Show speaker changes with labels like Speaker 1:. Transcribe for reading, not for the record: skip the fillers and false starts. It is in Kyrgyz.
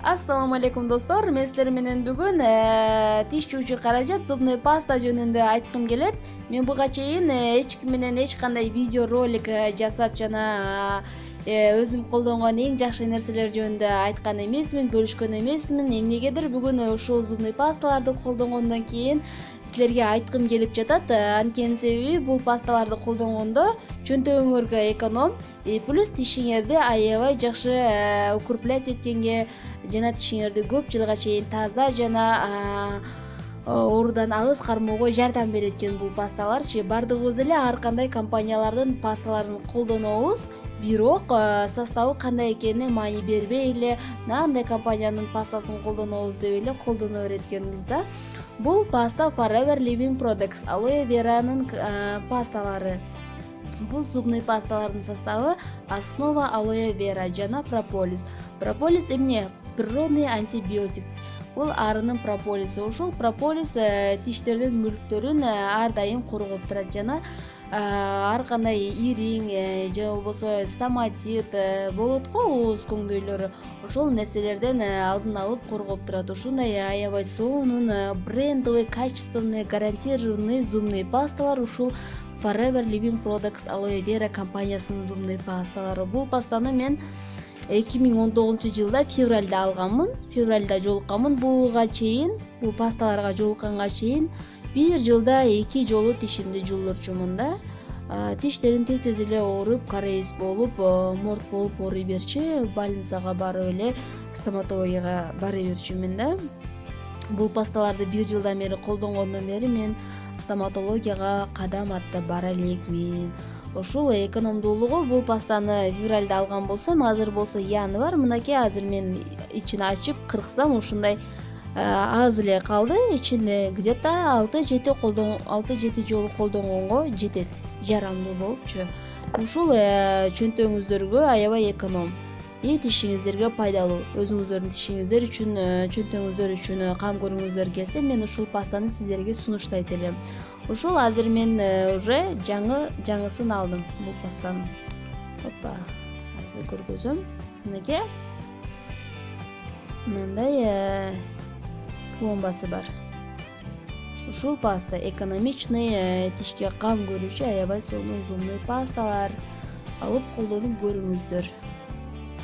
Speaker 1: Ассаламу алейкум достор, мен силер менен бүгүн тиш жуучу каражат зубный паста жөнүндө айткым келет. Мен буга чейин эч ким менен эч кандай видео ролик жасап жана өзүм колдонгон эң жакшы нерселер жөнүндө айткан эмесмин, бөлүшкөн эмесмин. Эмнегедир бүгүн ушул зубный пасталарды колдонгондон кийин силерге айткым келип жатат. Анткени себеби бул пасталарды колдонгондо чөнтөгүңөргө эконом, плюс тишиңерди аябай жакшы укреплять эткенге жана тишиңерди көп жылга чейин таза жана оорудан алыс кармоого жардам берет экен бул пасталарчы. Бардыгыбыз эле ар кандай компаниялардын пасталарын колдонобуз, бирок составы кандай экенине маани бербей эле мынандай компаниянын пастасын колдонобуз деп эле колдоно берет экенбиз да. Бул паста Forever Living Products Aloe Vera'нын пасталары. Бул зубный пасталардын составы основа алоэ вера жана прополис. Прополис эмне? Природный антибиотик. Бул арынын прополиси. Ушул прополис тиштердин мүлктөрүн ар дайым коргоп турат жана ар кандай ириң же болбосо стоматит болот го, ооз көңдөйлөрү. Ошол нерселерден алдын алып коргоп турат. Ушундай аябай сонун, брендовый, качественный, гарантированный зубный пасталар ушул Forever Living Products Aloe Vera компаниясынын зубный пасталары. Бул пастаны мен 2019-жылда февралда алганмын. Февралда жолукканмын. Бул пасталарга жолукканга чейин 1 жылда 2 жолу тишимди жуулурчумун да. Тиштерим тез эле ооруп, кариес болуп, морт болуп ооруй берчи. Больницага барып эле стоматологияга бара берчүмүн да. Бул пасталарды 1 жылдан бери колдонгондон бери мен стоматологияга кадам аттап бара элекмин. Ушул экономдуулугу бул пастаны февралда алган болсом, азыр болсо январь. Мынакей азыр мен ичин ачып кырксам ушундай аз эле калды. Ичинде где-то 6-7 жолу колдонгонго жетет, жарамдуу болупчу. Ушул чөнтөгүңүздөргө аябай эконом. Тишиңиздерге пайдалуу. Өзүңүздөрдүн тишиңиздер үчүн, чөнтөгүңүздөр үчүн кам көргүңүздөр келсе, мен ушул пастаны сиздерге сунуштайт элем. Ушул азыр мен уже жаңысын алдым бул пастанын. Опа, азыр көргөзөм. Мынакей мындай пломбасы бар. Ушул паста экономичный, тишке кам көрүүчү аябай сонун зубный пасталар. Алып колдонуп көрүңүздөр.